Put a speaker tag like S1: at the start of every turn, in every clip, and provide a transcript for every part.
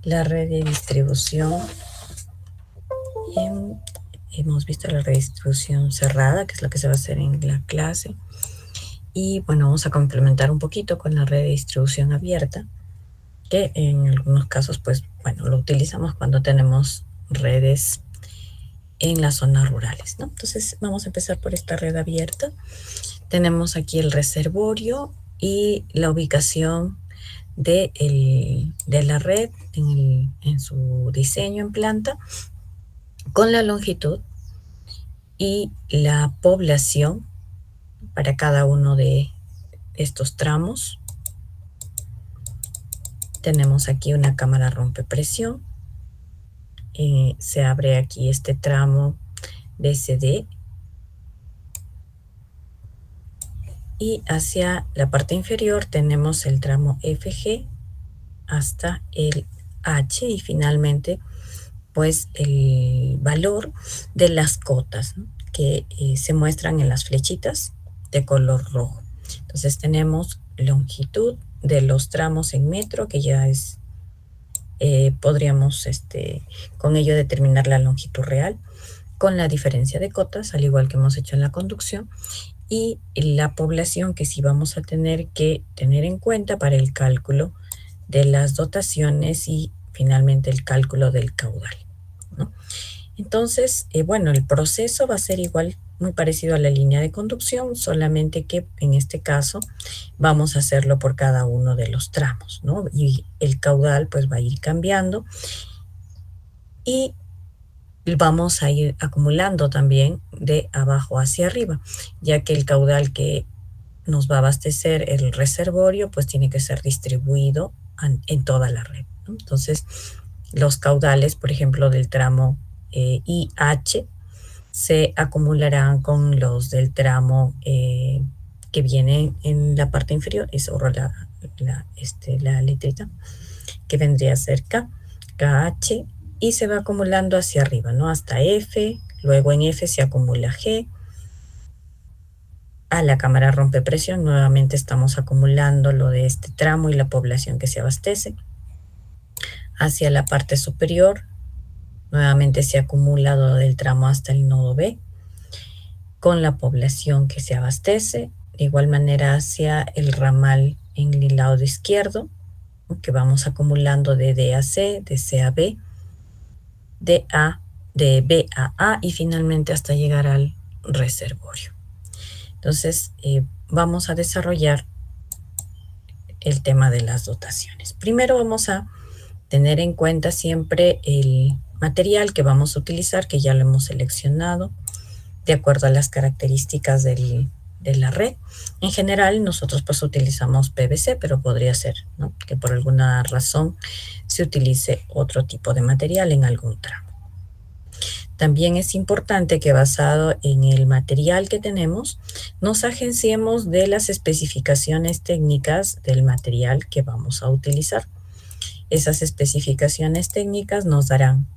S1: La red de distribución. Hemos visto la redistribución cerrada, que es la que se va a hacer en la clase. Y bueno, vamos a complementar un poquito con la red de distribución abierta, que en algunos casos, pues bueno, lo utilizamos cuando tenemos redes en las zonas rurales, ¿no? Entonces vamos a empezar por esta red abierta. Tenemos aquí el reservorio y la ubicación de la red en su diseño en planta, con la longitud y la población para cada uno de estos tramos. Tenemos aquí una cámara rompepresión. Se abre aquí este tramo BCD y hacia la parte inferior tenemos el tramo FG hasta el H y finalmente pues el valor de las cotas, ¿no? Que se muestran en las flechitas de color rojo. Entonces tenemos longitud de los tramos en metro, que ya es, podríamos con ello determinar la longitud real, con la diferencia de cotas, al igual que hemos hecho en la conducción, y la población que sí vamos a tener que tener en cuenta para el cálculo de las dotaciones y finalmente el cálculo del caudal, ¿no? Entonces, bueno, el proceso va a ser igual, muy parecido a la línea de conducción, solamente que en este caso vamos a hacerlo por cada uno de los tramos, ¿no? Y el caudal pues va a ir cambiando y vamos a ir acumulando también de abajo hacia arriba, ya que el caudal que nos va a abastecer el reservorio pues tiene que ser distribuido en toda la red, ¿no? Entonces, los caudales, por ejemplo, del tramo IH se acumularán con los del tramo que viene en la parte inferior, y sobre la letrita que vendría a ser K, KH, y se va acumulando hacia arriba, ¿no? Hasta F, luego en F se acumula G. A la cámara rompepresión nuevamente estamos acumulando lo de este tramo y la población que se abastece. Hacia la parte superior nuevamente se acumula lo del tramo hasta el nodo B, con la población que se abastece. De igual manera hacia el ramal en el lado izquierdo, que vamos acumulando de D a C, de C a B, de B a A y finalmente hasta llegar al reservorio. Entonces, vamos a desarrollar el tema de las dotaciones. Primero vamos a tener en cuenta siempre el material que vamos a utilizar, que ya lo hemos seleccionado de acuerdo a las características de la red. En general nosotros pues utilizamos PVC, pero podría ser, ¿no?, que por alguna razón se utilice otro tipo de material en algún tramo. También es importante que, basado en el material que tenemos, nos agenciemos de las especificaciones técnicas del material que vamos a utilizar. Esas especificaciones técnicas nos darán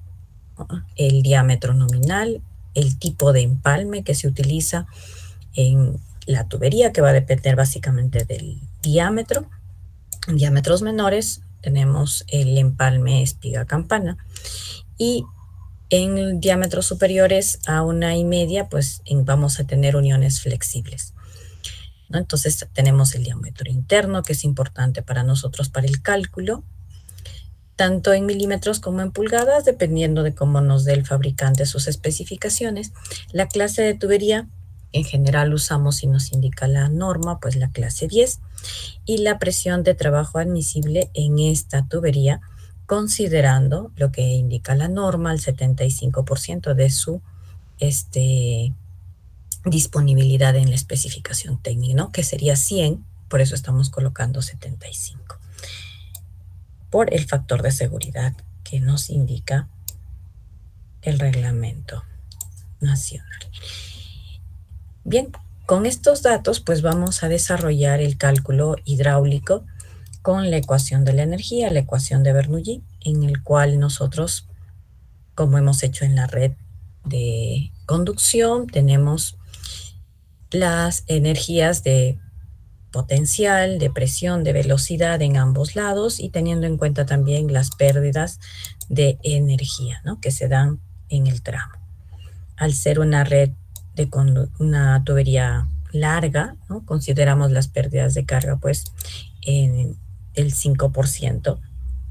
S1: el diámetro nominal, el tipo de empalme que se utiliza en la tubería, que va a depender básicamente del diámetro. En diámetros menores tenemos el empalme espiga campana, y en diámetros superiores a 1,5, pues vamos a tener uniones flexibles, ¿no? Entonces tenemos el diámetro interno, que es importante para nosotros para el cálculo, tanto en milímetros como en pulgadas, dependiendo de cómo nos dé el fabricante sus especificaciones. La clase de tubería, en general usamos, si nos indica la norma, pues la clase 10, y la presión de trabajo admisible en esta tubería, considerando lo que indica la norma, el 75% de su disponibilidad en la especificación técnica, ¿no?, que sería 100, por eso estamos colocando 75, por el factor de seguridad que nos indica el reglamento nacional. Bien, con estos datos pues vamos a desarrollar el cálculo hidráulico con la ecuación de la energía, la ecuación de Bernoulli, en el cual nosotros, como hemos hecho en la red de conducción, tenemos las energías de potencial, de presión, de velocidad en ambos lados y teniendo en cuenta también las pérdidas de energía, ¿no?, que se dan en el tramo. Al ser una red de una tubería larga, ¿no?, consideramos las pérdidas de carga pues en el 5%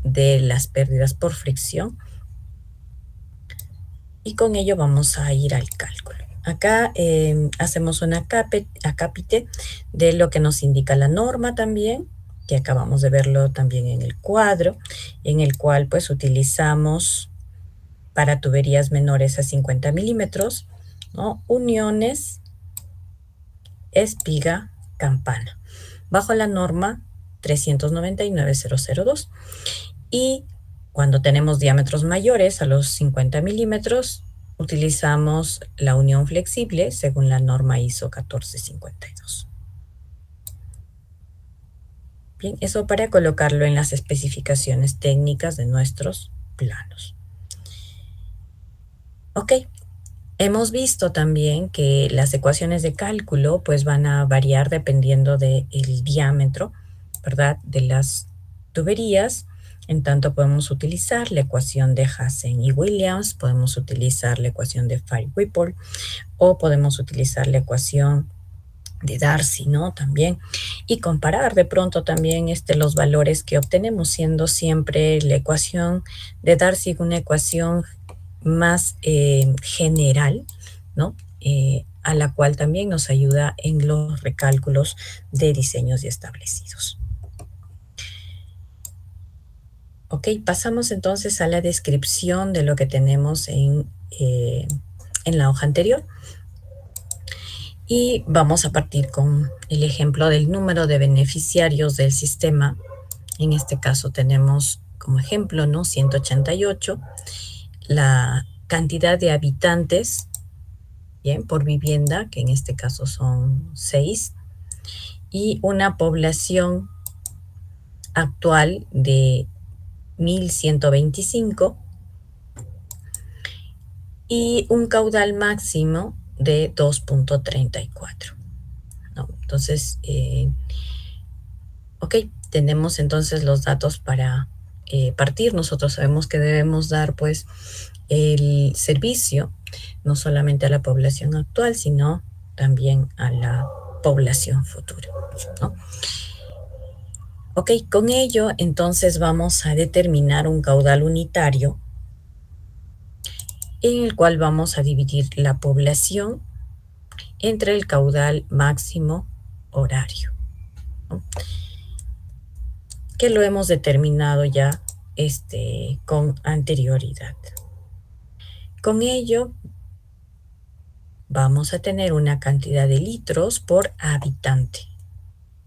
S1: de las pérdidas por fricción. Y con ello vamos a ir al cálculo. Acá hacemos un acápite de lo que nos indica la norma también, que acabamos de verlo también en el cuadro, en el cual pues utilizamos para tuberías menores a 50 milímetros, ¿no?, uniones, espiga, campana, bajo la norma 399.002. Y cuando tenemos diámetros mayores a los 50 milímetros, utilizamos la unión flexible según la norma ISO 1452. Bien, eso para colocarlo en las especificaciones técnicas de nuestros planos. Ok, hemos visto también que las ecuaciones de cálculo pues van a variar dependiendo del diámetro, ¿verdad?, de las tuberías. En tanto, podemos utilizar la ecuación de Hazen y Williams, podemos utilizar la ecuación de Fire-Whipple o podemos utilizar la ecuación de Darcy, ¿no?, también, y comparar de pronto también los valores que obtenemos, siendo siempre la ecuación de Darcy una ecuación más general, ¿no?, a la cual también nos ayuda en los recálculos de diseños ya establecidos. Ok, pasamos entonces a la descripción de lo que tenemos en la hoja anterior. Y vamos a partir con el ejemplo del número de beneficiarios del sistema. En este caso tenemos como ejemplo, ¿no?, 188, la cantidad de habitantes, bien, por vivienda, que en este caso son 6, y una población actual de 1125 y un caudal máximo de 2.34, ¿no? Entonces, ok, tenemos entonces los datos para partir. Nosotros sabemos que debemos dar pues el servicio no solamente a la población actual, sino también a la población futura, ¿no? Ok, con ello entonces vamos a determinar un caudal unitario en el cual vamos a dividir la población entre el caudal máximo horario, ¿no?, que lo hemos determinado ya con anterioridad. Con ello vamos a tener una cantidad de litros por habitante,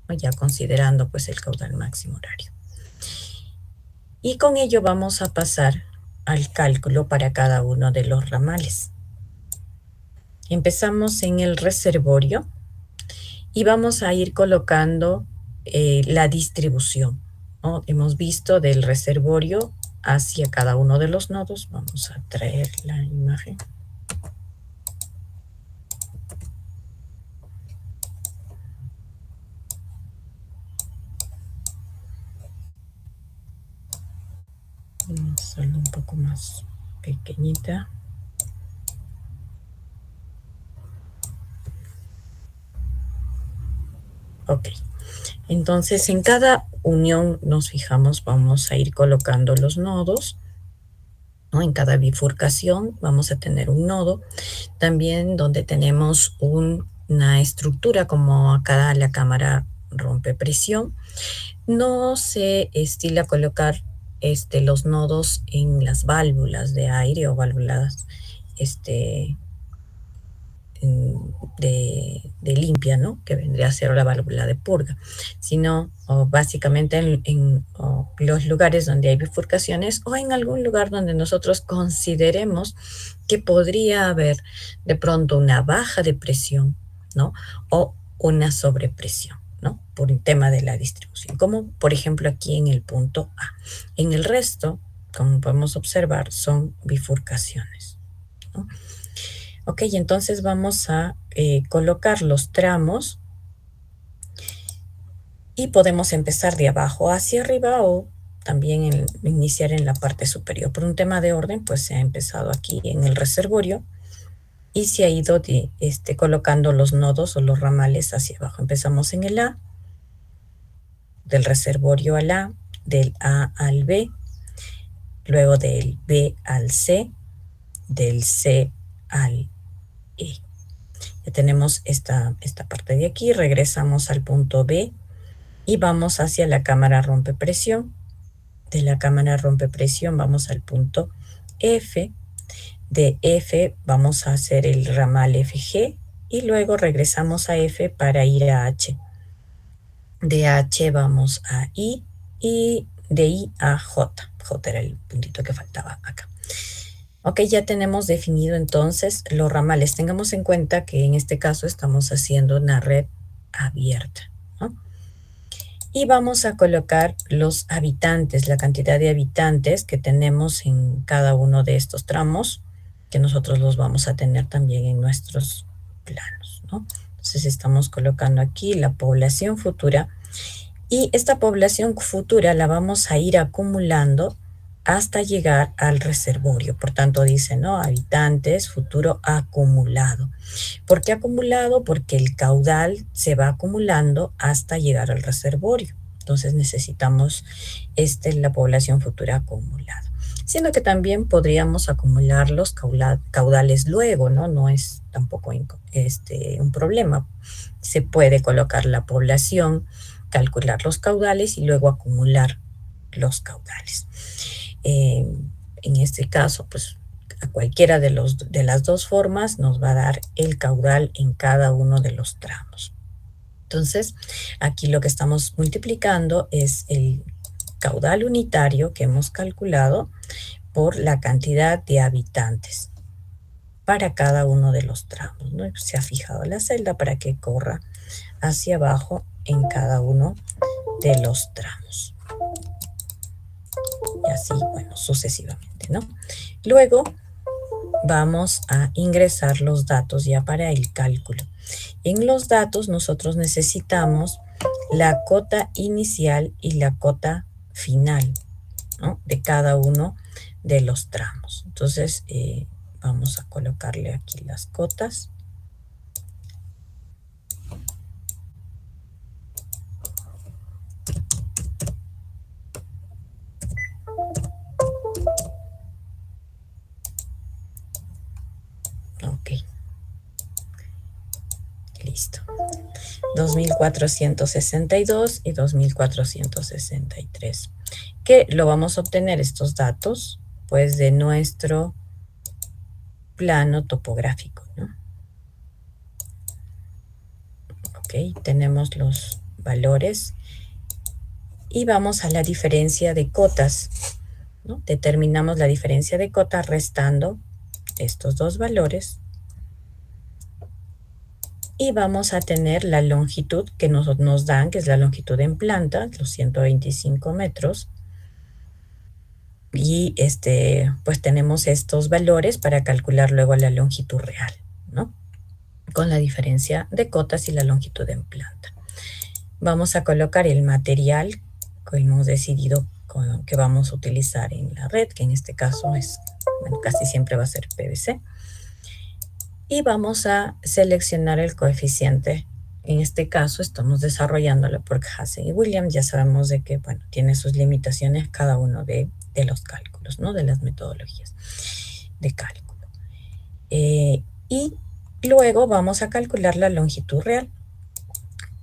S1: ¿no?, ya considerando pues el caudal máximo horario. Y con ello vamos a pasar al cálculo para cada uno de los ramales. Empezamos en el reservorio y vamos a ir colocando la distribución, ¿no? Hemos visto del reservorio hacia cada uno de los nodos. Vamos a traer la imagen. Vamos a hacerlo un poco más pequeñita. Ok, entonces en cada unión nos fijamos, vamos a ir colocando los nodos, ¿no? En cada bifurcación vamos a tener un nodo, también donde tenemos una estructura como acá la cámara rompe presión. No se estila colocar los nodos en las válvulas de aire o válvulas de limpia, ¿no?, que vendría a ser la válvula de purga, sino básicamente en los lugares donde hay bifurcaciones o en algún lugar donde nosotros consideremos que podría haber de pronto una baja de presión, ¿no?, o una sobrepresión, ¿no?, por un tema de la distribución, como por ejemplo aquí en el punto A. En el resto, como podemos observar, son bifurcaciones, ¿no? Ok, entonces vamos a colocar los tramos Y podemos empezar de abajo hacia arriba o también iniciar en la parte superior. Por un tema de orden, pues se ha empezado aquí en el reservorio y se ha ido colocando los nodos o los ramales hacia abajo. Empezamos en el A, del reservorio al A, del A al B, luego del B al C, del C al E. Ya tenemos esta parte de aquí, regresamos al punto B y vamos hacia la cámara rompepresión. De la cámara rompepresión vamos al punto F. De F vamos a hacer el ramal FG y luego regresamos a F para ir a H. De H vamos a I y de I a J. J era el puntito que faltaba acá. Ok, ya tenemos definido entonces los ramales. Tengamos en cuenta que en este caso estamos haciendo una red abierta, ¿no? Y vamos a colocar los habitantes, la cantidad de habitantes que tenemos en cada uno de estos tramos, que nosotros los vamos a tener también en nuestros planos, ¿no? Entonces estamos colocando aquí la población futura y esta población futura la vamos a ir acumulando hasta llegar al reservorio. Por tanto dice, ¿no? Habitantes, futuro acumulado. ¿Por qué acumulado? Porque el caudal se va acumulando hasta llegar al reservorio. Entonces necesitamos la población futura acumulada. Siendo que también podríamos acumular los caudales luego, ¿no? No es tampoco un problema. Se puede colocar la población, calcular los caudales y luego acumular los caudales. En este caso, pues a cualquiera de las dos formas nos va a dar el caudal en cada uno de los tramos. Entonces, aquí lo que estamos multiplicando es el caudal unitario que hemos calculado por la cantidad de habitantes para cada uno de los tramos, ¿no? Se ha fijado la celda para que corra hacia abajo en cada uno de los tramos. Y así, bueno, sucesivamente, ¿no? Luego vamos a ingresar los datos ya para el cálculo. En los datos nosotros necesitamos la cota inicial y la cota final, ¿no? De cada uno de los tramos. Entonces vamos a colocarle aquí las cotas. Ok. Listo. 2462 y 2463. ¿Qué lo vamos a obtener estos datos? Pues de nuestro plano topográfico, ¿no? Ok, tenemos los valores y vamos a la diferencia de cotas, ¿no? Determinamos la diferencia de cotas restando estos dos valores y vamos a tener la longitud que nos dan, que es la longitud en planta, los 125 metros. Y pues tenemos estos valores para calcular luego la longitud real, ¿no? Con la diferencia de cotas y la longitud en planta. Vamos a colocar el material que hemos decidido que vamos a utilizar en la red, que en este caso es, bueno, casi siempre va a ser PVC. Y vamos a seleccionar el coeficiente. En este caso estamos desarrollándolo por Hazen y Williams. Ya sabemos de que, bueno, tiene sus limitaciones cada uno de los cálculos, ¿no? De las metodologías de cálculo. Y luego vamos a calcular la longitud real.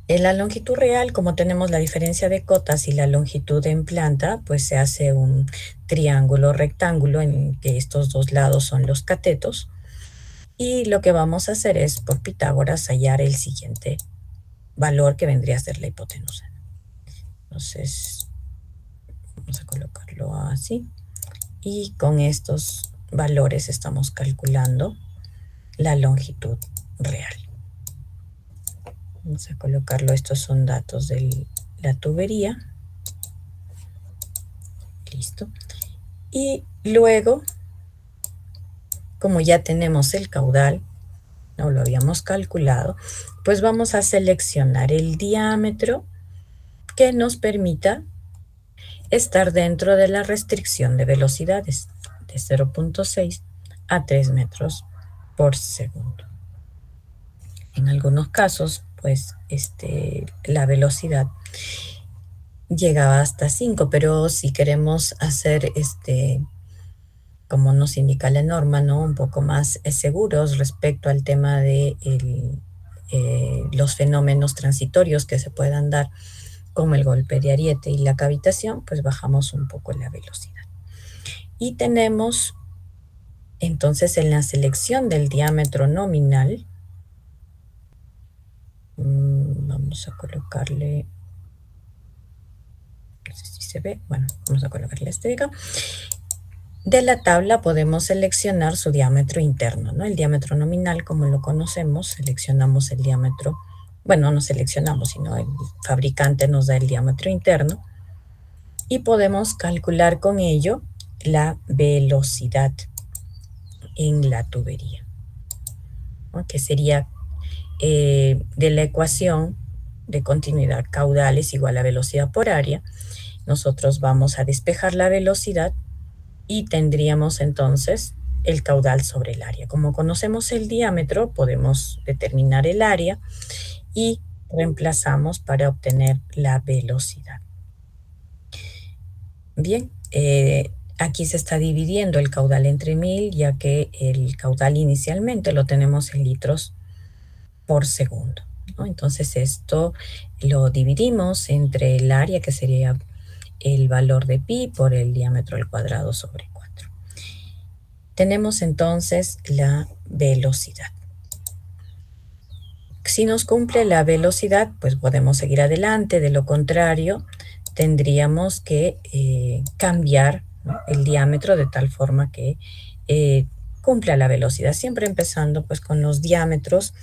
S1: En la longitud real, como tenemos la diferencia de cotas y la longitud en planta, pues se hace un triángulo rectángulo en que estos dos lados son los catetos. Y lo que vamos a hacer es, por Pitágoras, hallar el siguiente valor que vendría a ser la hipotenusa. Entonces, vamos a colocarlo así. Y con estos valores estamos calculando la longitud real. Vamos a colocarlo, estos son datos de la tubería. Listo. Y luego, como ya tenemos el caudal, no lo habíamos calculado, pues vamos a seleccionar el diámetro que nos permita estar dentro de la restricción de velocidades de 0.6 a 3 metros por segundo. En algunos casos, pues la velocidad llegaba hasta 5, pero si queremos hacer como nos indica la norma, ¿no? Un poco más seguros respecto al tema de los fenómenos transitorios que se puedan dar, como el golpe de ariete y la cavitación, pues bajamos un poco la velocidad. Y tenemos entonces en la selección del diámetro nominal, vamos a colocarle, no sé si se ve, bueno, vamos a colocarle este de acá. De la tabla podemos seleccionar su diámetro interno, ¿no? El diámetro nominal, como lo conocemos, seleccionamos el diámetro, bueno, no seleccionamos, sino el fabricante nos da el diámetro interno y podemos calcular con ello la velocidad en la tubería, ¿no? Que sería de la ecuación de continuidad caudal es igual a velocidad por área. Nosotros vamos a despejar la velocidad y tendríamos entonces el caudal sobre el área. Como conocemos el diámetro, podemos determinar el área y reemplazamos para obtener la velocidad. Bien, aquí se está dividiendo el caudal entre 1000, ya que el caudal inicialmente lo tenemos en litros por segundo, ¿no? Entonces esto lo dividimos entre el área, que sería el valor de pi por el diámetro al cuadrado sobre 4. Tenemos entonces la velocidad. Si nos cumple la velocidad, pues podemos seguir adelante. De lo contrario, tendríamos que cambiar, ¿no?, el diámetro de tal forma que cumpla la velocidad. Siempre empezando pues con los diámetros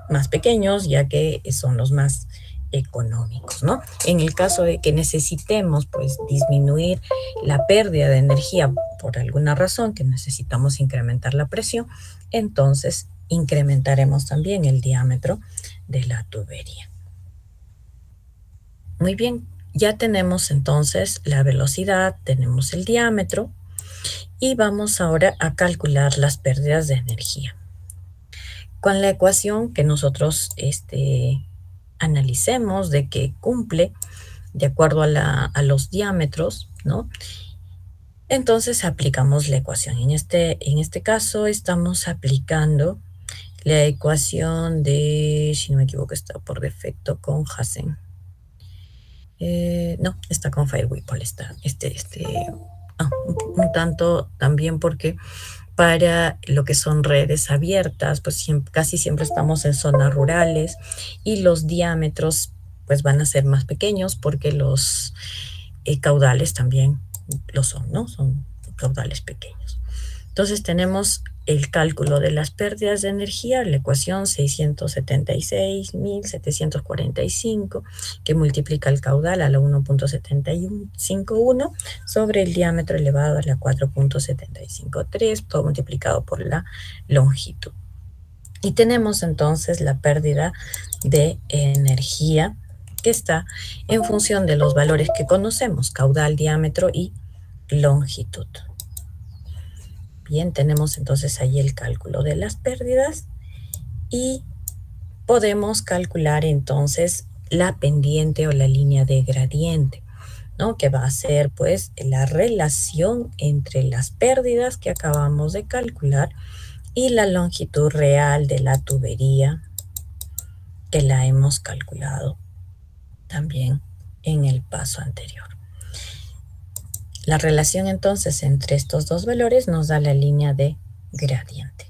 S1: más pequeños, ya que son los más económicos, ¿no? En el caso de que necesitemos pues disminuir la pérdida de energía por alguna razón, que necesitamos incrementar la presión, entonces incrementaremos también el diámetro de la tubería. Muy bien, ya tenemos entonces la velocidad, tenemos el diámetro y vamos ahora a calcular las pérdidas de energía. Con la ecuación que nosotros analicemos de que cumple de acuerdo a los diámetros, ¿no? Entonces aplicamos la ecuación. En este caso estamos aplicando la ecuación de, si no me equivoco, está por defecto con Hassen. No, está con Firewhipple, está un tanto también porque para lo que son redes abiertas, pues casi siempre estamos en zonas rurales y los diámetros pues van a ser más pequeños porque los caudales también lo son, ¿no? Son caudales pequeños. Entonces tenemos el cálculo de las pérdidas de energía, la ecuación 676.745, que multiplica el caudal a la 1.751 sobre el diámetro elevado a la 4.753, todo multiplicado por la longitud. Y tenemos entonces la pérdida de energía que está en función de los valores que conocemos, caudal, diámetro y longitud. Bien, tenemos entonces ahí el cálculo de las pérdidas y podemos calcular entonces la pendiente o la línea de gradiente, ¿no? Que va a ser pues la relación entre las pérdidas que acabamos de calcular y la longitud real de la tubería que la hemos calculado también en el paso anterior. La relación entonces entre estos dos valores nos da la línea de gradiente.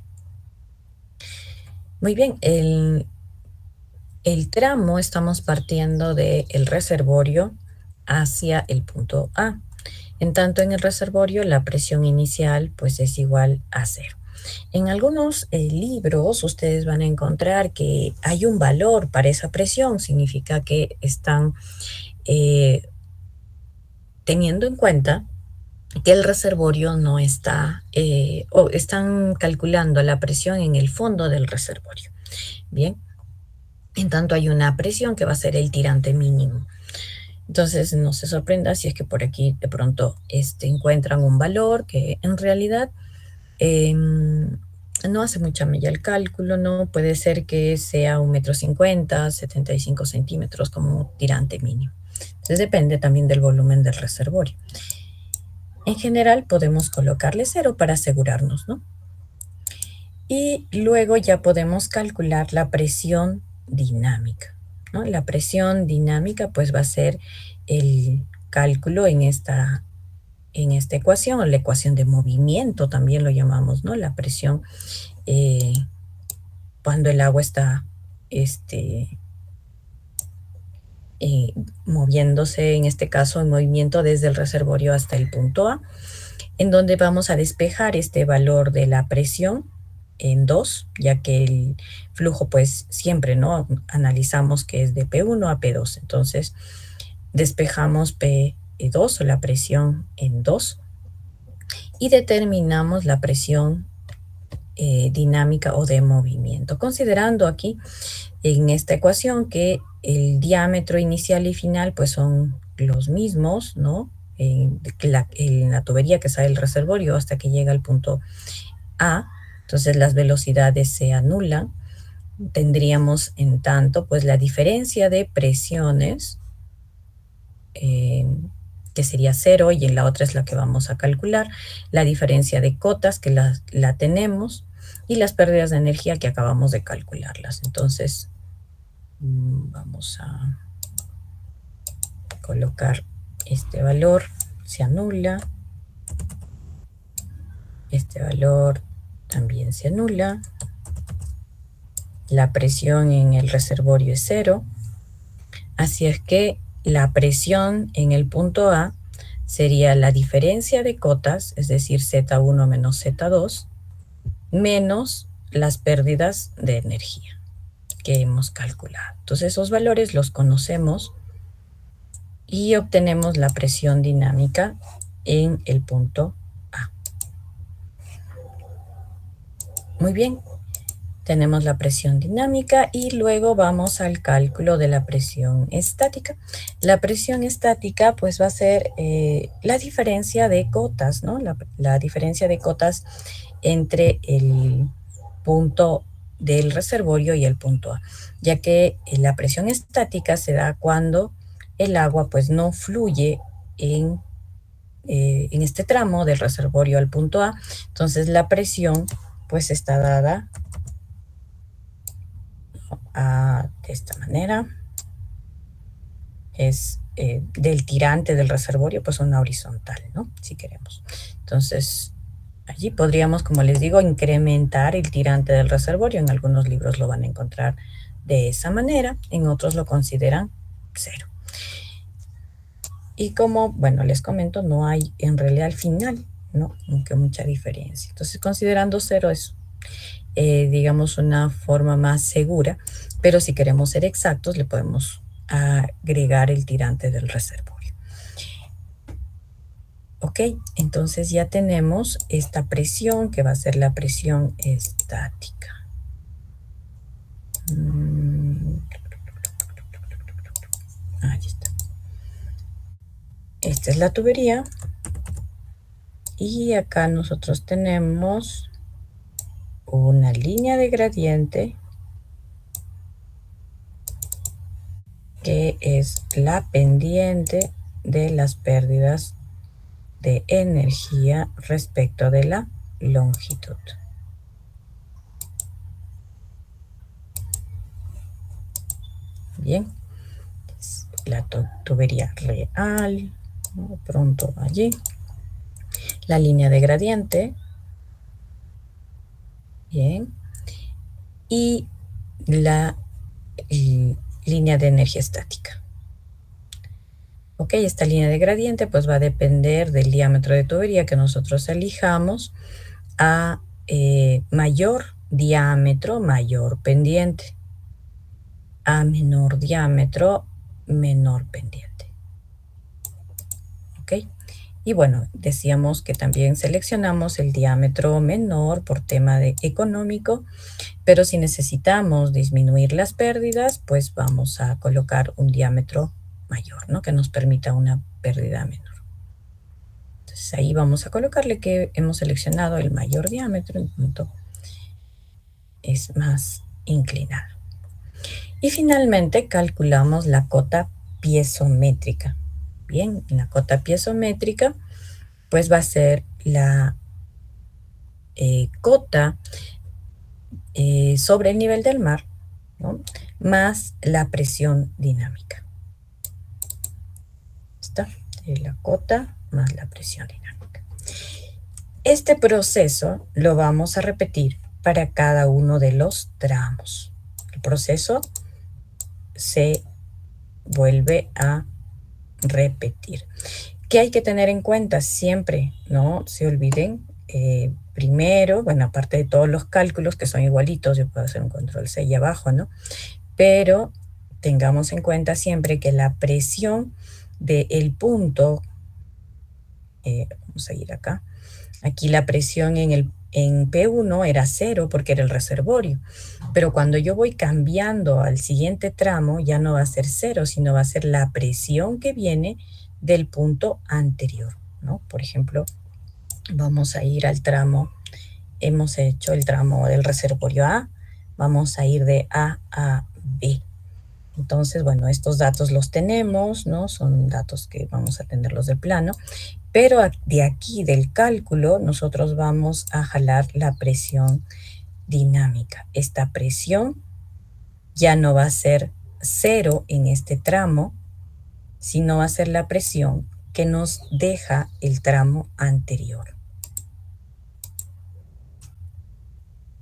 S1: Muy bien, el tramo estamos partiendo del reservorio hacia el punto A. En tanto en el reservorio la presión inicial pues es igual a 0. En algunos libros ustedes van a encontrar que hay un valor para esa presión, significa que están teniendo en cuenta que el reservorio no está, o están calculando la presión en el fondo del reservorio. Bien, En tanto hay una presión que va a ser el tirante mínimo. Entonces no se sorprenda si es que por aquí de pronto encuentran un valor que en realidad no hace mucha mella el cálculo, ¿no? Puede ser que sea 1,50 m, 75 centímetros como tirante mínimo. Entonces depende también del volumen del reservorio. En general podemos colocarle 0 para asegurarnos, ¿no? Y luego ya podemos calcular la presión dinámica, ¿no? La presión dinámica pues va a ser el cálculo en esta ecuación, o la ecuación de movimiento también lo llamamos, ¿no? La presión cuando el agua está moviéndose, en este caso en movimiento desde el reservorio hasta el punto A, en donde vamos a despejar este valor de la presión en 2, ya que el flujo pues siempre, ¿no? Analizamos que es de P1 a P2, entonces despejamos P2 o la presión en 2 y determinamos la presión dinámica o de movimiento, considerando aquí en esta ecuación que el diámetro inicial y final pues son los mismos, ¿no? En la tubería que sale del reservorio hasta que llega al punto A, entonces las velocidades se anulan. Tendríamos en tanto pues la diferencia de presiones, que sería 0, y en la otra es la que vamos a calcular, la diferencia de cotas que la tenemos, y las pérdidas de energía que acabamos de calcularlas. Entonces vamos a colocar este valor, se anula, este valor también se anula, la presión en el reservorio es 0, así es que la presión en el punto A sería la diferencia de cotas, es decir, Z1 menos Z2, menos las pérdidas de energía que hemos calculado. Entonces esos valores los conocemos y obtenemos la presión dinámica en el punto A. Muy bien, tenemos la presión dinámica y luego vamos al cálculo de la presión estática. La presión estática pues va a ser la diferencia de cotas, ¿no? La diferencia de cotas entre el punto del reservorio y el punto A, ya que la presión estática se da cuando el agua pues no fluye en este tramo del reservorio al punto A. Entonces la presión pues está dada de esta manera. Es del tirante del reservorio pues una horizontal, ¿no? Si queremos. Entonces allí podríamos, como les digo, incrementar el tirante del reservorio. En algunos libros lo van a encontrar de esa manera, en otros lo consideran 0. Y como, bueno, les comento, no hay en realidad al final, ¿no? Aunque mucha diferencia. Entonces, considerando 0 es, digamos, una forma más segura, pero si queremos ser exactos, le podemos agregar el tirante del reservorio. Ok, entonces ya tenemos esta presión que va a ser la presión estática. Ahí está. Esta es la tubería y acá nosotros tenemos una línea de gradiente que es la pendiente de las pérdidas de energía respecto de la longitud. Bien, la tubería real, ¿no? Pronto allí. La línea de gradiente. Bien. Y la línea de energía estática. Ok, esta línea de gradiente pues va a depender del diámetro de tubería que nosotros elijamos. A mayor diámetro, mayor pendiente. A menor diámetro, menor pendiente. Ok, Y bueno, decíamos que también seleccionamos el diámetro menor por tema de económico, pero si necesitamos disminuir las pérdidas, pues vamos a colocar un diámetro mayor, ¿no? Que nos permita una pérdida menor. Entonces ahí vamos a colocarle que hemos seleccionado el mayor diámetro, en punto es más inclinado. Y finalmente calculamos la cota piezométrica. Bien, la cota piezométrica pues va a ser la cota sobre el nivel del mar, ¿no? Más la presión dinámica. ¿Está? La cota más la presión dinámica. Este proceso lo vamos a repetir para cada uno de los tramos. El proceso se vuelve a repetir. ¿Qué hay que tener en cuenta siempre? No se olviden, primero, bueno, aparte de todos los cálculos que son igualitos, yo puedo hacer un control C y abajo, ¿no? Pero tengamos en cuenta siempre que la presión del punto, vamos a ir acá, aquí la presión en P1 era 0 porque era el reservorio, pero cuando yo voy cambiando al siguiente tramo ya no va a ser 0, sino va a ser la presión que viene del punto anterior, ¿no? Por ejemplo, vamos a ir al tramo, hemos hecho el tramo del reservorio A, vamos a ir de A a B. Entonces, bueno, estos datos los tenemos, ¿no? Son datos que vamos a tenerlos de plano, pero de aquí del cálculo nosotros vamos a jalar la presión dinámica. Esta presión ya no va a ser 0 en este tramo, sino va a ser la presión que nos deja el tramo anterior.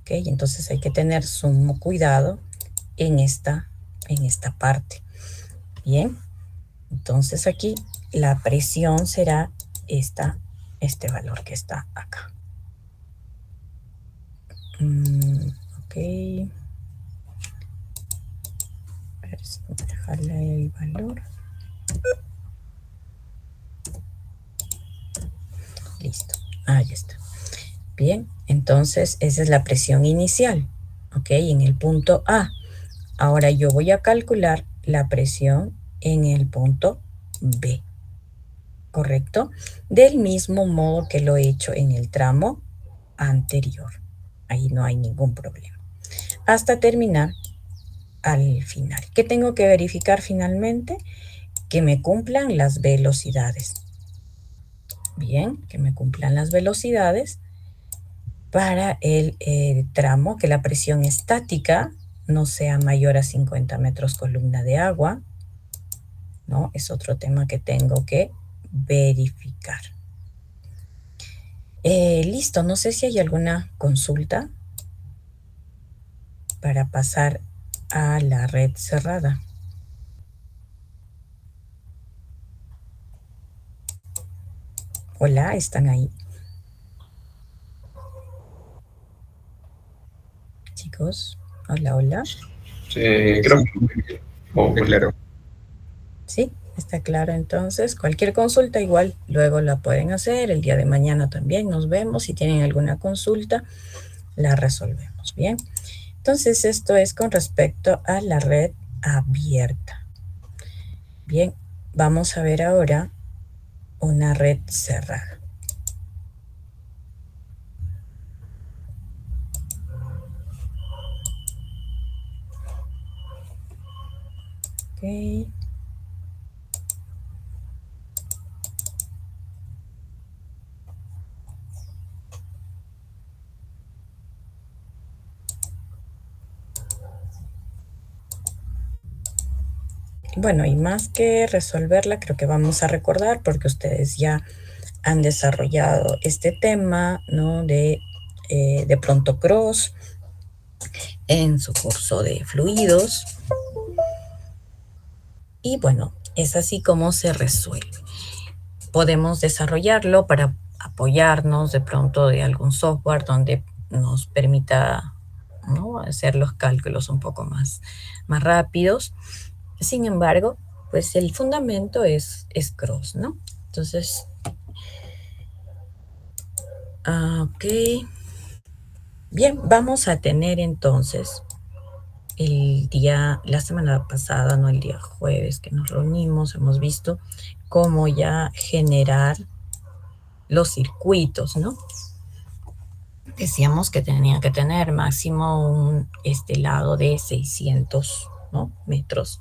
S1: ¿Ok? Entonces hay que tener sumo cuidado en esta parte. Bien, entonces aquí la presión será este valor que está acá. Ok. Voy a dejarle el valor. Listo, ahí está. Bien, entonces esa es la presión inicial, ¿ok? En el punto A. Ahora yo voy a calcular la presión en el punto B, ¿correcto? Del mismo modo que lo he hecho en el tramo anterior. Ahí no hay ningún problema. Hasta terminar al final. ¿Qué tengo que verificar finalmente? Que me cumplan las velocidades. Bien, que me cumplan las velocidades para el tramo, que la presión estática no sea mayor a 50 metros columna de agua, ¿no? Es otro tema que tengo que verificar. Listo, no sé si hay alguna consulta para pasar a la red cerrada. Hola, ¿están ahí? Chicos, hola, hola.
S2: Creo que muy bien. Oh, claro.
S1: Sí, está claro. Entonces, cualquier consulta igual luego la pueden hacer. El día de mañana también nos vemos. Si tienen alguna consulta, la resolvemos. Bien. Entonces, esto es con respecto a la red abierta. Bien, vamos a ver ahora una red cerrada. Ok. Bueno, y más que resolverla, creo que vamos a recordar, porque ustedes ya han desarrollado este tema, ¿no? De pronto cross en su curso de fluidos. Y bueno, es así como se resuelve. Podemos desarrollarlo para apoyarnos de pronto de algún software donde nos permita, ¿no?, hacer los cálculos un poco más rápidos. Sin embargo, pues el fundamento es cross, ¿no? Entonces, Ok. Bien, vamos a tener entonces la semana pasada, no el día jueves que nos reunimos, hemos visto cómo ya generar los circuitos, ¿no? Decíamos que tenía que tener máximo un lado de 600, ¿no?, metros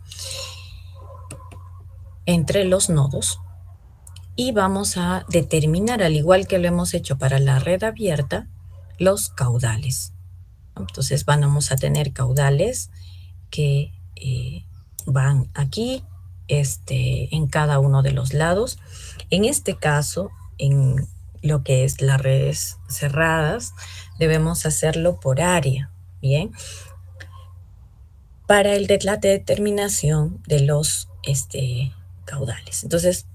S1: entre los nodos. Y vamos a determinar, al igual que lo hemos hecho para la red abierta, los caudales. Entonces vamos a tener caudales que van aquí en cada uno de los lados. En este caso, en lo que es las redes cerradas, debemos hacerlo por área, ¿bien? Para la determinación de los caudales. Entonces,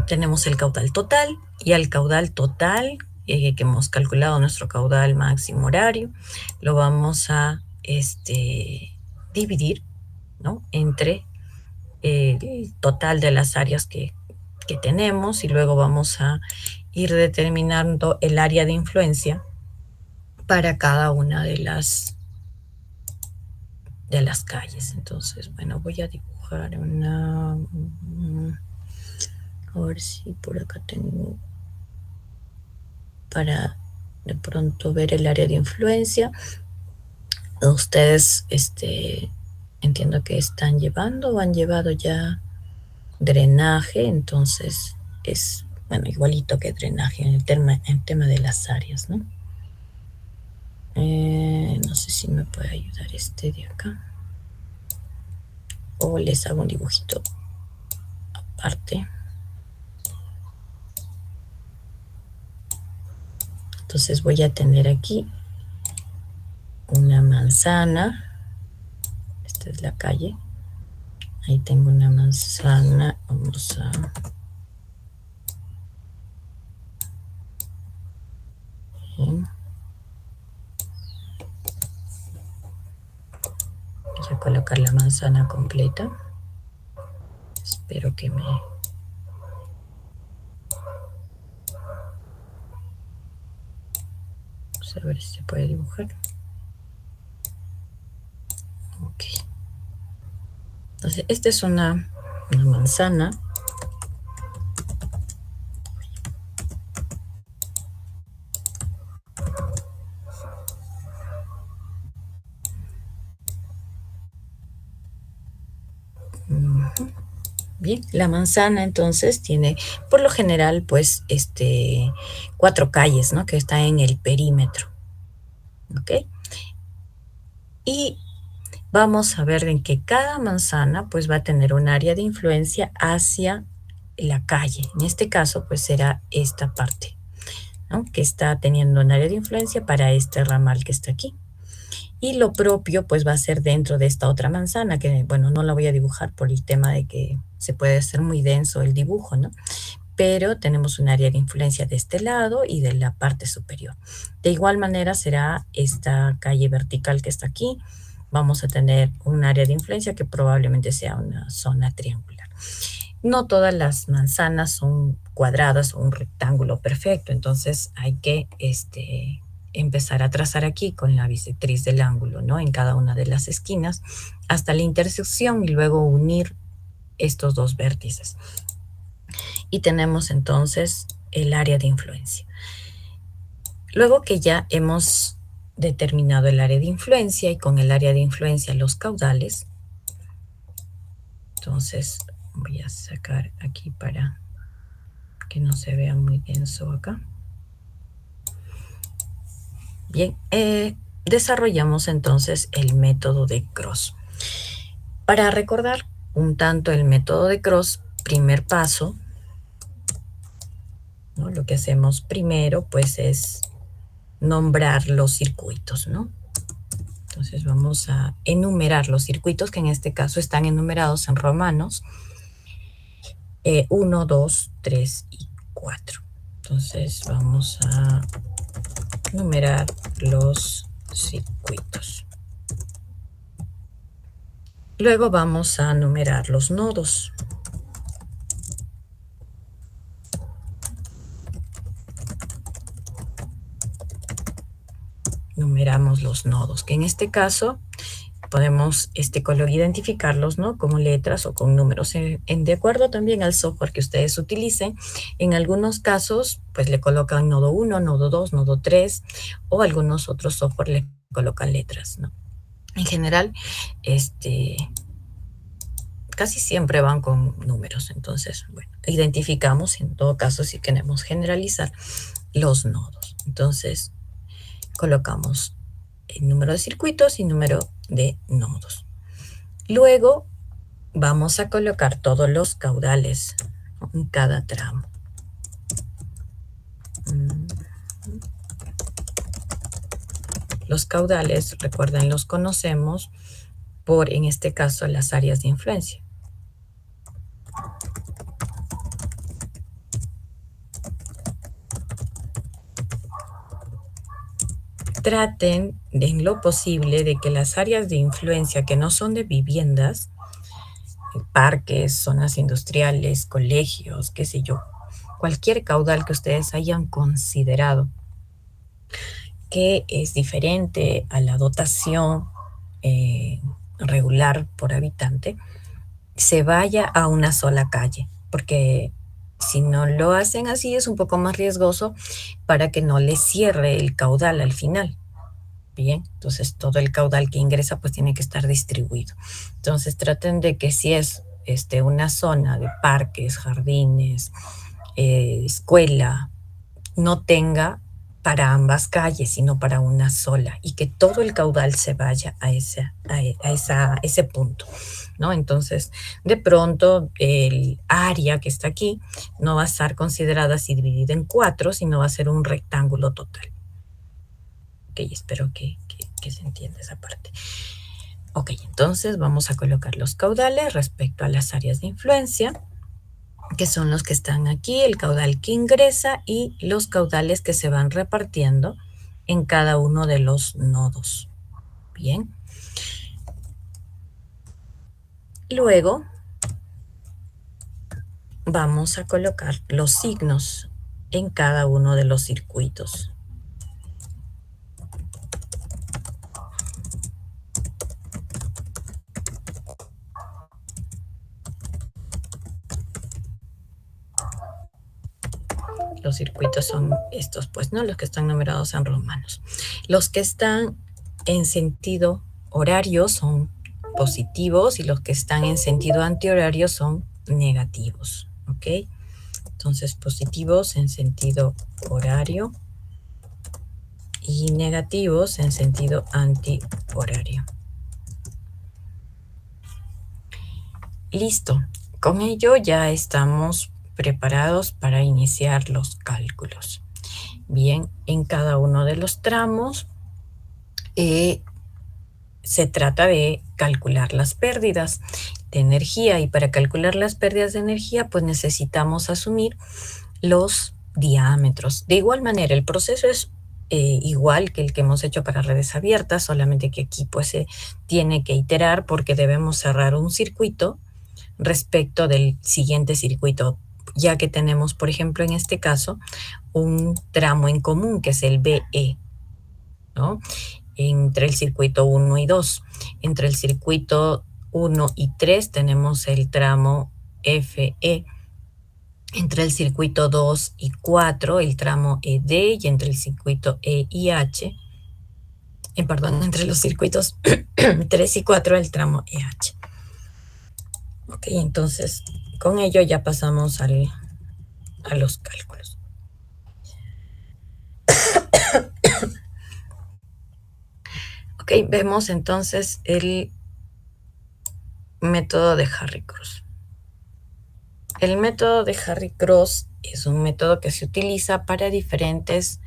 S1: tenemos el caudal total, y al caudal total que hemos calculado nuestro caudal máximo horario, lo vamos a dividir, ¿no?, entre el total de las áreas que tenemos, y luego vamos a ir determinando el área de influencia para cada una de las calles. Entonces, bueno, voy a dibujar una... a ver si por acá tengo para de pronto ver el área de influencia. Ustedes entiendo que están llevando o han llevado ya drenaje, entonces es, bueno, igualito que drenaje en el tema de las áreas, ¿no? No sé si me puede ayudar de acá, o les hago un dibujito aparte. Entonces voy a tener aquí una manzana. Esta es la calle. Ahí tengo una manzana. Vamos a... Bien. Voy a colocar la manzana completa. Espero que me... Vamos a ver si se puede dibujar. Ok. Entonces, esta es una manzana. Bien, la manzana entonces tiene, por lo general, pues, 4 calles, ¿no?, que está en el perímetro. ¿Ok? Y vamos a ver en que cada manzana, pues, va a tener un área de influencia hacia la calle. En este caso, pues, será esta parte, ¿no?, que está teniendo un área de influencia para este ramal que está aquí. Y lo propio, pues, va a ser dentro de esta otra manzana, que, bueno, no la voy a dibujar por el tema de que se puede hacer muy denso el dibujo, ¿no? Pero tenemos un área de influencia de este lado y de la parte superior. De igual manera será esta calle vertical que está aquí. Vamos a tener un área de influencia que probablemente sea una zona triangular. No todas las manzanas son cuadradas o un rectángulo perfecto, entonces hay que empezar a trazar aquí con la bisectriz del ángulo, ¿no?, en cada una de las esquinas hasta la intersección, y luego unir estos dos vértices. Y tenemos entonces el área de influencia. Luego que ya hemos determinado el área de influencia, y con el área de influencia los caudales, entonces voy a sacar aquí para que no se vea muy denso acá. Bien, desarrollamos entonces el método de Cross. Para recordar un tanto el método de Cross, primer paso, ¿no?, lo que hacemos primero, pues, es nombrar los circuitos, ¿no? Entonces vamos a enumerar los circuitos, que en este caso están enumerados en romanos 1, 2, 3 y 4. Entonces vamos a numerar los circuitos. Luego vamos a numerar los nodos. generamos los nodos, que en este caso podemos identificarlos, ¿no? Como letras o con números, de acuerdo también al software que ustedes utilicen. En algunos casos, pues le colocan nodo 1, nodo 2, nodo 3, o algunos otros software le colocan letras, ¿no? En general, casi siempre van con números. Entonces, bueno, identificamos en todo caso si queremos generalizar los nodos. Entonces, colocamos el número de circuitos y número de nodos. Luego vamos a colocar todos los caudales en cada tramo. Los caudales, recuerden, los conocemos por, en este caso, las áreas de influencia. Traten, en lo posible, de que las áreas de influencia que no son de viviendas, parques, zonas industriales, colegios, qué sé yo, cualquier caudal que ustedes hayan considerado que es diferente a la dotación regular por habitante, se vaya a una sola calle, porque si no lo hacen así es un poco más riesgoso para que no les cierre el caudal al final. Bien, entonces todo el caudal que ingresa pues tiene que estar distribuido. Entonces traten de que si es una zona de parques, jardines, escuela, no tenga para ambas calles, sino para una sola, y que todo el caudal se vaya a ese punto, ¿no? Entonces, de pronto, el área que está aquí no va a estar considerada así dividida en 4, sino va a ser un rectángulo total. Ok, espero que se entienda esa parte. Ok, entonces vamos a colocar los caudales respecto a las áreas de influencia, que son los que están aquí, el caudal que ingresa y los caudales que se van repartiendo en cada uno de los nodos. Bien. Luego vamos a colocar los signos en cada uno de los circuitos. Los circuitos son estos, pues, ¿no? Los que están numerados en romanos. Los que están en sentido horario son positivos y los que están en sentido antihorario son negativos, ¿ok? Entonces, positivos en sentido horario y negativos en sentido antihorario. Listo. Con ello ya estamos preparados para iniciar los cálculos. Bien, en cada uno de los tramos se trata de calcular las pérdidas de energía, y para calcular las pérdidas de energía pues necesitamos asumir los diámetros. De igual manera, el proceso es igual que el que hemos hecho para redes abiertas, solamente que aquí pues se tiene que iterar porque debemos cerrar un circuito respecto del siguiente circuito, ya que tenemos, por ejemplo, en este caso, un tramo en común que es el BE, ¿no? Entre el circuito 1 y 2. Entre el circuito 1 y 3 tenemos el tramo FE. Entre el circuito 2 y 4 el tramo ED, y entre el circuito E y H, entre los circuitos 3 y 4 el tramo EH. Ok, entonces con ello ya pasamos a los cálculos. Ok, vemos entonces el método de Harry-Cross. El método de Harry-Cross es un método que se utiliza para diferentes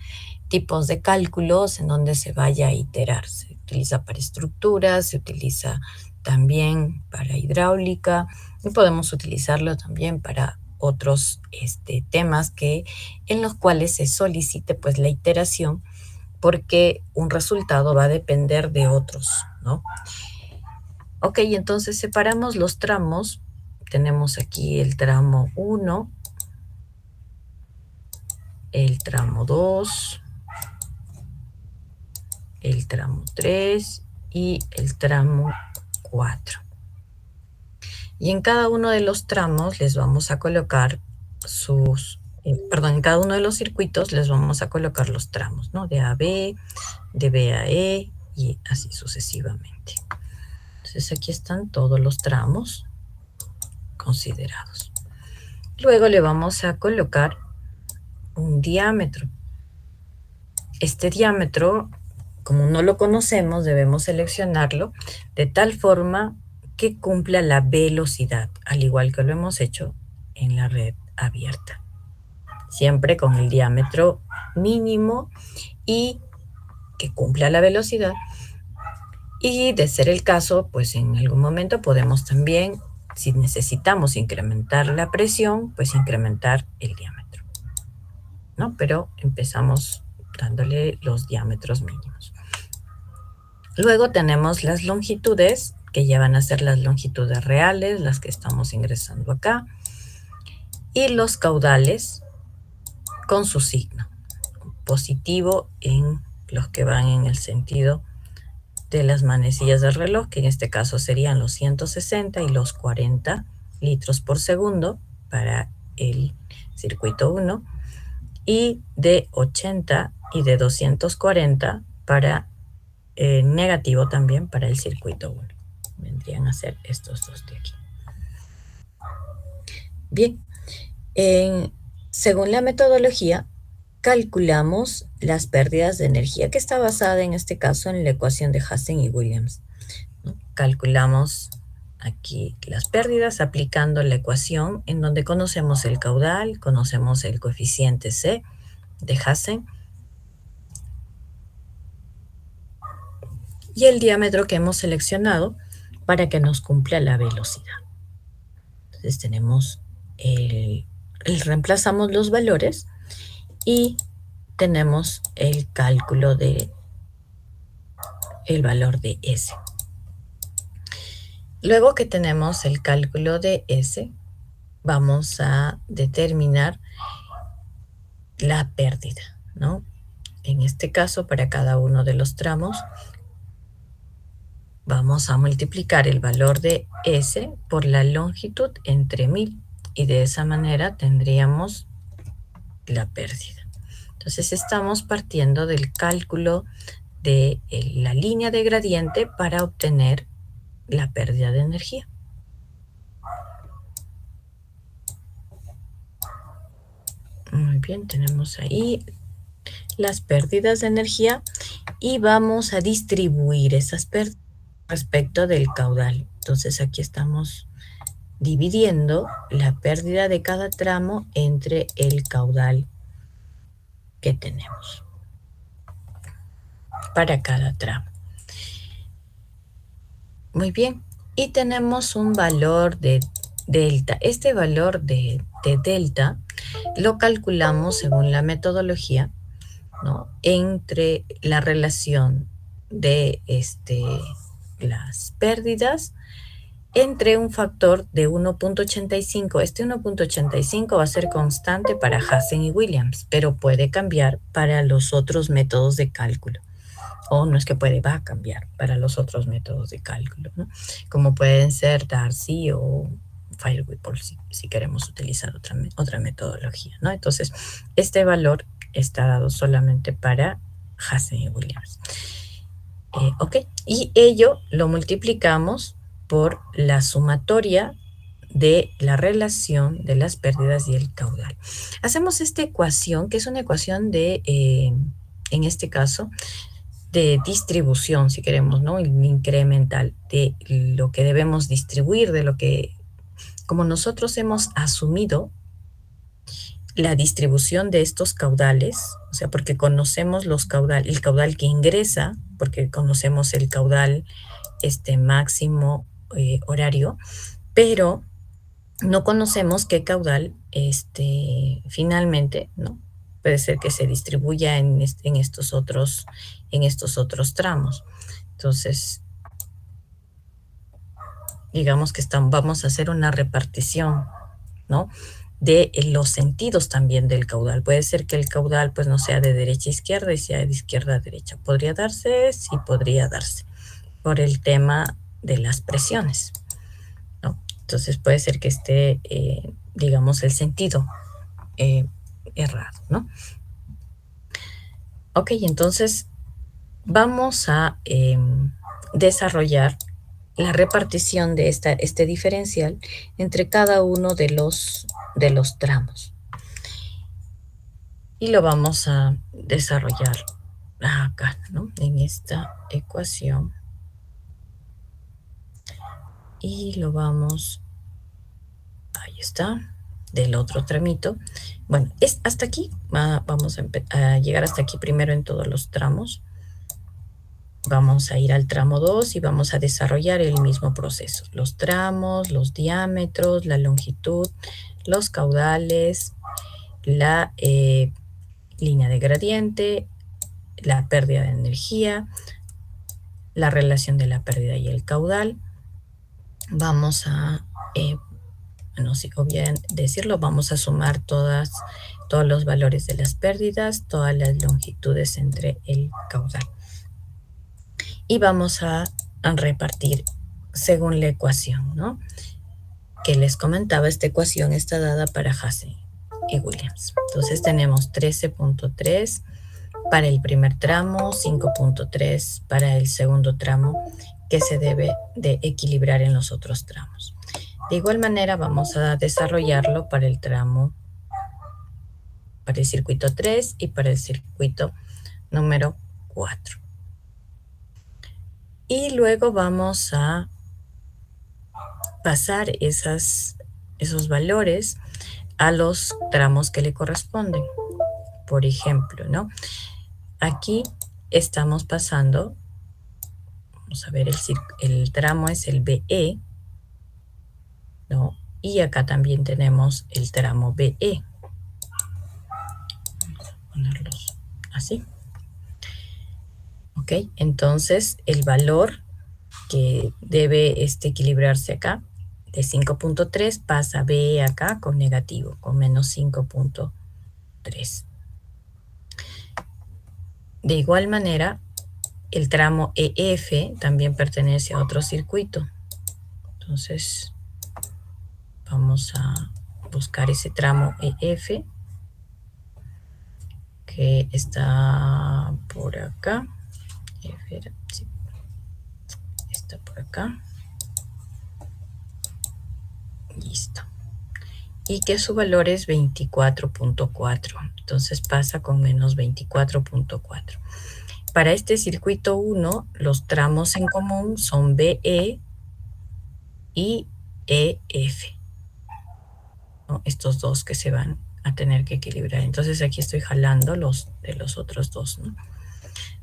S1: tipos de cálculos en donde se vaya a iterar. Se utiliza para estructuras, se utiliza también para hidráulica, y podemos utilizarlo también para otros temas en los cuales se solicite pues la iteración, porque un resultado va a depender de otros, ¿no? Ok, entonces separamos los tramos. Tenemos aquí el tramo 1, el tramo 2, el tramo 3 y el tramo 4. Y en cada uno de los tramos les vamos a colocar en cada uno de los circuitos les vamos a colocar los tramos, ¿no? De A a B, de B a E y así sucesivamente. Entonces aquí están todos los tramos considerados. Luego le vamos a colocar un diámetro. Este diámetro, como no lo conocemos, debemos seleccionarlo de tal forma que cumpla la velocidad, al igual que lo hemos hecho en la red abierta. Siempre con el diámetro mínimo y que cumpla la velocidad. Y de ser el caso, pues en algún momento podemos también, si necesitamos incrementar la presión, pues incrementar el diámetro, ¿no? Pero empezamos dándole los diámetros mínimos. Luego tenemos las longitudes, que ya van a ser las longitudes reales, las que estamos ingresando acá, y los caudales con su signo positivo en los que van en el sentido de las manecillas del reloj, que en este caso serían los 160 y los 40 litros por segundo para el circuito 1, y de 80 y de 240 para negativo también para el circuito 1. Vendrían a ser estos dos de aquí. Bien, según la metodología, calculamos las pérdidas de energía, que está basada en este caso en la ecuación de Hazen y Williams, ¿no? Calculamos aquí las pérdidas aplicando la ecuación en donde conocemos el caudal, conocemos el coeficiente C de Hazen y el diámetro que hemos seleccionado para que nos cumpla la velocidad. Entonces tenemos reemplazamos los valores y tenemos el cálculo de el valor de S. Luego que tenemos el cálculo de S, vamos a determinar la pérdida, ¿no? En este caso, para cada uno de los tramos, vamos a multiplicar el valor de S por la longitud entre 1000 y de esa manera tendríamos la pérdida. Entonces estamos partiendo del cálculo de la línea de gradiente para obtener la pérdida de energía. Muy bien, tenemos ahí las pérdidas de energía y vamos a distribuir esas pérdidas respecto del caudal. Entonces aquí estamos dividiendo la pérdida de cada tramo entre el caudal que tenemos para cada tramo. Muy bien, y tenemos un valor de delta. Este valor de delta lo calculamos según la metodología, ¿no? Entre la relación de las pérdidas entre un factor de 1.85. Este 1.85 va a ser constante para Hazen y Williams, pero puede cambiar para los otros métodos de cálculo. O no es que puede, va a cambiar para los otros métodos de cálculo, ¿no? Como pueden ser Darcy o Firewhipple si queremos utilizar otra metodología, ¿no? Entonces, este valor está dado solamente para Hazen y Williams. Ok, y ello lo multiplicamos por la sumatoria de la relación de las pérdidas y el caudal. Hacemos esta ecuación, que es una ecuación de, en este caso, de distribución, si queremos, ¿no? El incremental de lo que debemos distribuir, de lo que, como nosotros hemos asumido la distribución de estos caudales, o sea, porque conocemos el caudal que ingresa, porque conocemos el caudal máximo horario, pero no conocemos qué caudal finalmente, ¿no? Puede ser que se distribuya en estos otros tramos. Entonces, digamos que vamos a hacer una repartición, ¿no? de los sentidos también del caudal. Puede ser que el caudal pues no sea de derecha a izquierda y sea de izquierda a derecha. ¿Podría darse? Sí, podría darse, por el tema de las presiones, ¿no? Entonces puede ser que esté, digamos, el sentido errado, ¿no? Ok, entonces vamos a desarrollar la repartición de este diferencial entre cada uno de los tramos. Y lo vamos a desarrollar acá, ¿no? En esta ecuación. Y lo vamos, ahí está, del otro tramito. Bueno, es hasta aquí, vamos a llegar hasta aquí primero en todos los tramos. Vamos a ir al tramo 2 y vamos a desarrollar el mismo proceso. Los tramos, los diámetros, la longitud, los caudales, la línea de gradiente, la pérdida de energía, la relación de la pérdida y el caudal. Vamos a, no sé, bien decirlo, vamos a sumar todos los valores de las pérdidas, todas las longitudes entre el caudal. Y vamos a repartir según la ecuación, ¿no? Que les comentaba, esta ecuación está dada para Hasse y Williams. Entonces tenemos 13.3 para el primer tramo, 5.3 para el segundo tramo, que se debe de equilibrar en los otros tramos. De igual manera vamos a desarrollarlo para el tramo, para el circuito 3 y para el circuito número 4. Y luego vamos a pasar esos valores a los tramos que le corresponden. Por ejemplo, ¿no? Aquí estamos pasando, vamos a ver, el tramo es el BE, ¿no? Y acá también tenemos el tramo BE. Vamos a ponerlos así. Ok, entonces el valor que debe equilibrarse acá de 5.3 pasa a BE acá con negativo, con menos 5.3. De igual manera, el tramo EF también pertenece a otro circuito. Entonces, vamos a buscar ese tramo EF que está por acá. Sí, está por acá. Listo. Y que su valor es 24.4. Entonces pasa con menos 24.4. Para este circuito 1, los tramos en común son BE y EF, ¿no? Estos dos que se van a tener que equilibrar. Entonces aquí estoy jalando los de los otros dos, ¿no?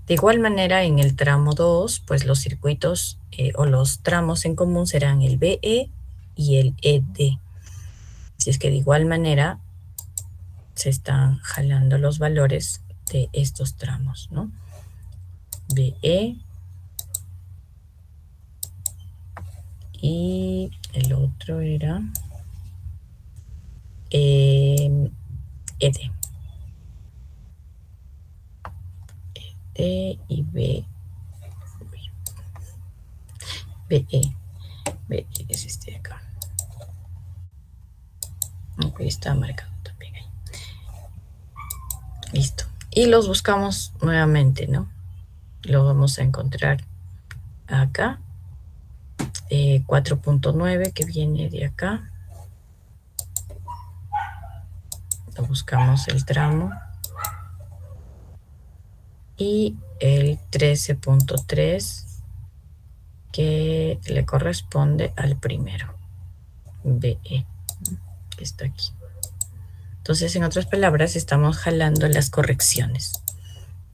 S1: De igual manera, en el tramo 2, pues los circuitos o los tramos en común serán el BE y el ED. Así es que de igual manera se están jalando los valores de estos tramos, ¿no? BE y el otro era ED. E y B. BE. BE es este de acá. Ok, está marcado también ahí. Listo. Y los buscamos nuevamente, ¿no? Lo vamos a encontrar acá. 4.9 que viene de acá. Lo buscamos el tramo. Y el 13.3 que le corresponde al primero, BE, que está aquí. Entonces, en otras palabras, estamos jalando las correcciones,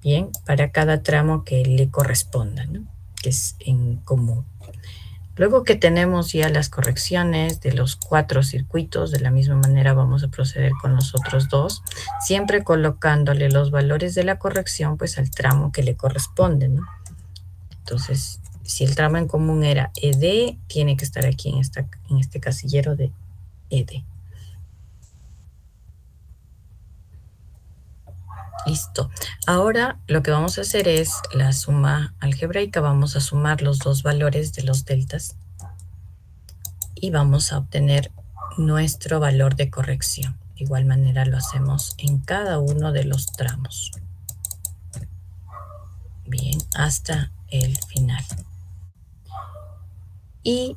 S1: bien, para cada tramo que le corresponda, ¿no? Que es en común. Luego que tenemos ya las correcciones de los 4 circuitos, de la misma manera vamos a proceder con los otros 2, siempre colocándole los valores de la corrección pues al tramo que le corresponde, ¿no? Entonces, si el tramo en común era ED, tiene que estar aquí en este casillero de ED. Listo. Ahora lo que vamos a hacer es la suma algebraica. Vamos a sumar los dos valores de los deltas y vamos a obtener nuestro valor de corrección. De igual manera lo hacemos en cada uno de los tramos. Bien, hasta el final. Y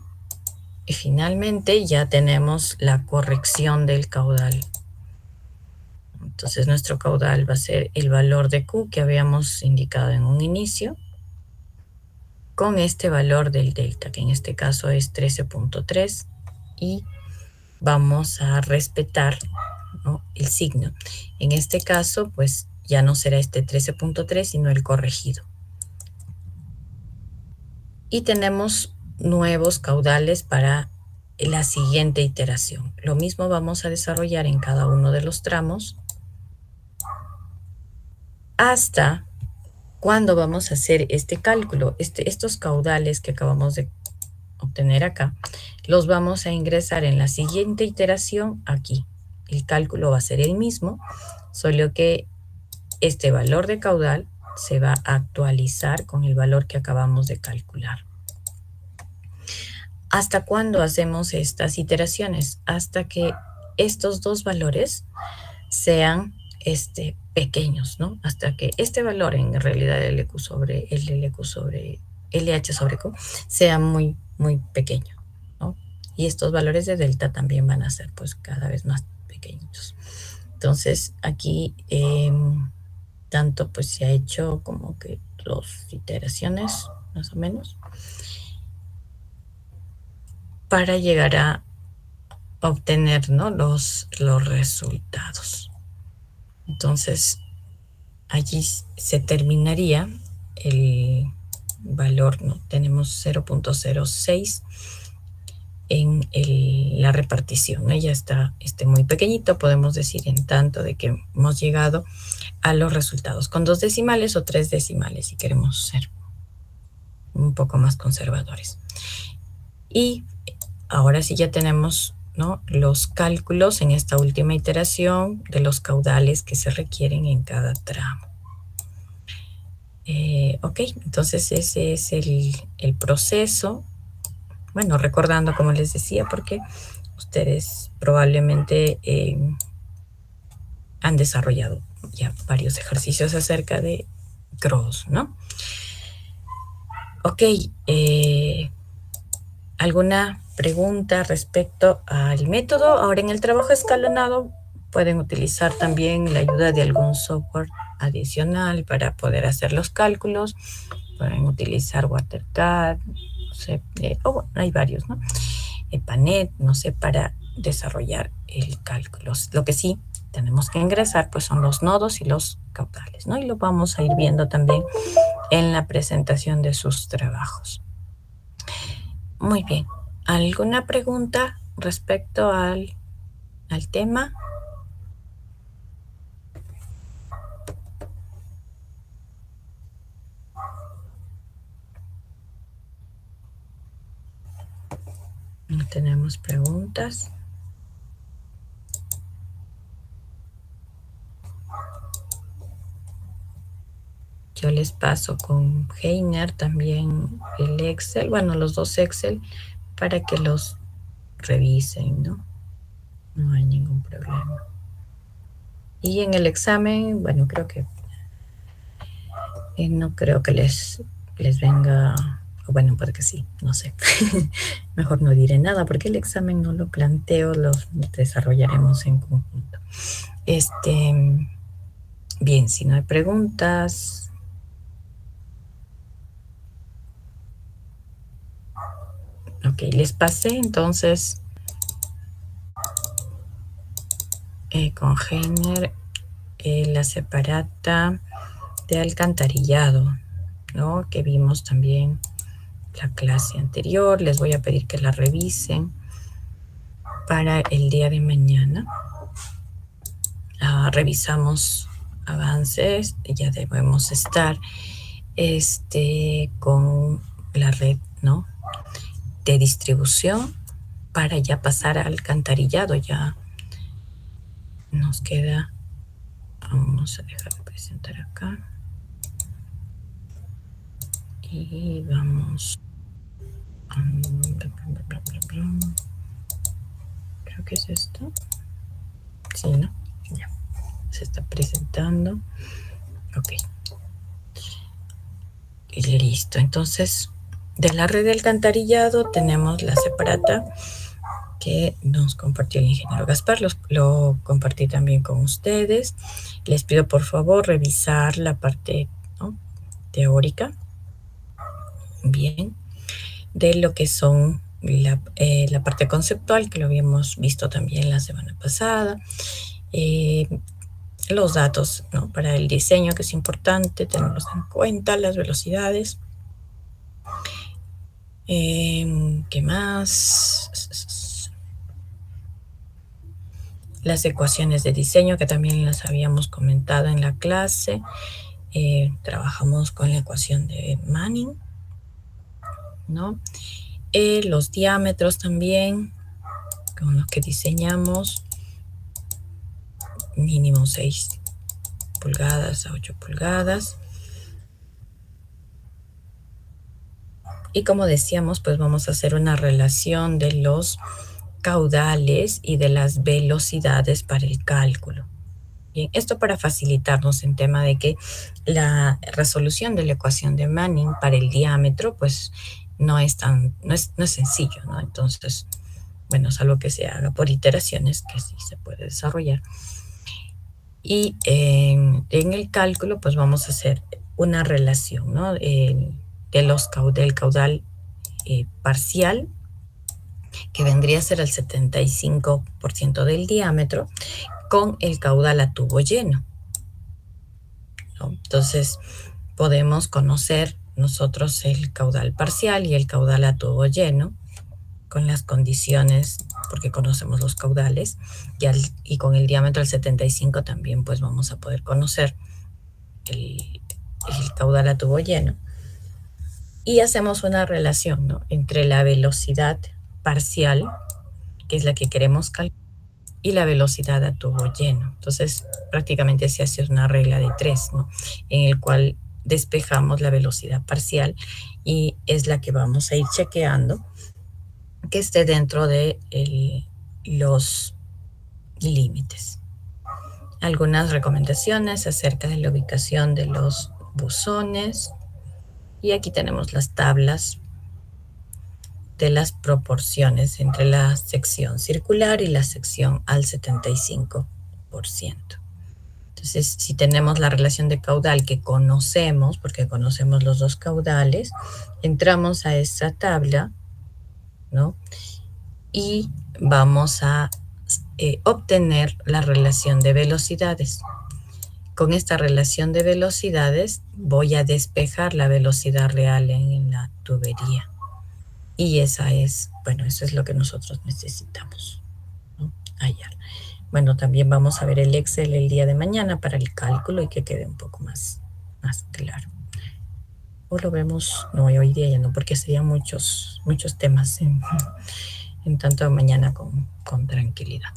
S1: finalmente ya tenemos la corrección del caudal. Entonces nuestro caudal va a ser el valor de Q que habíamos indicado en un inicio, con este valor del delta, que en este caso es 13.3, y vamos a respetar, ¿no?, el signo. En este caso, pues ya no será este 13.3, sino el corregido. Y tenemos nuevos caudales para la siguiente iteración. Lo mismo vamos a desarrollar en cada uno de los tramos hasta cuando vamos a hacer este cálculo. Estos caudales que acabamos de obtener acá, los vamos a ingresar en la siguiente iteración aquí. El cálculo va a ser el mismo, solo que este valor de caudal se va a actualizar con el valor que acabamos de calcular. ¿Hasta cuándo hacemos estas iteraciones? Hasta que estos dos valores sean pequeños, ¿no? Hasta que este valor, en realidad LQ sobre LH sobre Q, sea muy, muy pequeño, ¿no? Y estos valores de delta también van a ser pues cada vez más pequeñitos. Entonces aquí tanto pues se ha hecho como que 2 iteraciones más o menos para llegar a obtener, ¿no?, los resultados. Entonces allí se terminaría el valor, ¿no? Tenemos 0.06 en la repartición, ¿no? Ya está muy pequeñito, podemos decir en tanto de que hemos llegado a los resultados con 2 decimales o 3 decimales si queremos ser un poco más conservadores. Y ahora sí ya tenemos, ¿no?, los cálculos en esta última iteración de los caudales que se requieren en cada tramo. Ok, entonces ese es el proceso. Bueno, recordando, como les decía, porque ustedes probablemente han desarrollado ya varios ejercicios acerca de Gauss, ¿no? Ok, ¿alguna pregunta respecto al método? Ahora, en el trabajo escalonado pueden utilizar también la ayuda de algún software adicional para poder hacer los cálculos. Pueden utilizar WaterCAD, no sé, bueno, hay varios, ¿no? Epanet, no sé, para desarrollar el cálculo. Lo que sí tenemos que ingresar pues son los nodos y los caudales, ¿no? Y lo vamos a ir viendo también en la presentación de sus trabajos. Muy bien. ¿Alguna pregunta respecto al tema? No tenemos preguntas. Yo les paso con Heiner también el Excel, bueno, los dos Excel, para que los revisen, ¿no? No hay ningún problema. Y en el examen, bueno, creo que no creo que les venga, o bueno, puede que sí, no sé. Mejor no diré nada porque el examen no lo planteo, lo desarrollaremos en conjunto. Bien, si no hay preguntas. Ok, les pasé entonces con Heiner la separata de alcantarillado, ¿no?, que vimos también la clase anterior. Les voy a pedir que la revisen para el día de mañana. Revisamos avances, ya debemos estar con la red, ¿no?, de distribución para ya pasar al alcantarillado. Ya nos queda Vamos a dejar de presentar acá. Y vamos a... Creo que es esto. Sí, ¿no? Ya. Se está presentando. Ok. Y listo. Entonces, de la red de alcantarillado tenemos la separata que nos compartió el ingeniero Gaspar. Lo compartí también con ustedes. Les pido por favor revisar la parte, ¿no?, teórica. Bien. De lo que son la parte conceptual, que lo habíamos visto también la semana pasada. Los datos, ¿no?, para el diseño, que es importante tenerlos en cuenta, las velocidades. ¿Qué más? Las ecuaciones de diseño, que también las habíamos comentado en la clase. Trabajamos con la ecuación de Manning, ¿no? Los diámetros también, con los que diseñamos, mínimo 6 pulgadas a 8 pulgadas. Y como decíamos, pues vamos a hacer una relación de los caudales y de las velocidades para el cálculo. Bien, esto para facilitarnos en tema de que la resolución de la ecuación de Manning para el diámetro, pues no es sencillo, ¿no? Entonces, bueno, salvo que se haga por iteraciones, que sí se puede desarrollar. Y en el cálculo, pues vamos a hacer una relación, ¿no?, del caudal parcial, que vendría a ser el 75% del diámetro, con el caudal a tubo lleno, ¿no? Entonces, podemos conocer nosotros el caudal parcial y el caudal a tubo lleno con las condiciones, porque conocemos los caudales, y con el diámetro del 75 también pues vamos a poder conocer el caudal a tubo lleno. Y hacemos una relación, ¿no?, entre la velocidad parcial, que es la que queremos calcular, y la velocidad a tubo lleno. Entonces, prácticamente se hace una regla de 3, ¿no?, en el cual despejamos la velocidad parcial y es la que vamos a ir chequeando que esté dentro de los límites. Algunas recomendaciones acerca de la ubicación de los buzones. Y aquí tenemos las tablas de las proporciones entre la sección circular y la sección al 75%. Entonces, si tenemos la relación de caudal que conocemos, porque conocemos los dos caudales, entramos a esta tabla, ¿no?, y vamos a obtener la relación de velocidades. Con esta relación de velocidades voy a despejar la velocidad real en la tubería. Y esa es, bueno, eso es lo que nosotros necesitamos, ¿no?, hallar. Bueno, también vamos a ver el Excel el día de mañana para el cálculo y que quede un poco más claro. O lo vemos, no, hoy día ya no, porque serían muchos temas en tanto mañana con tranquilidad.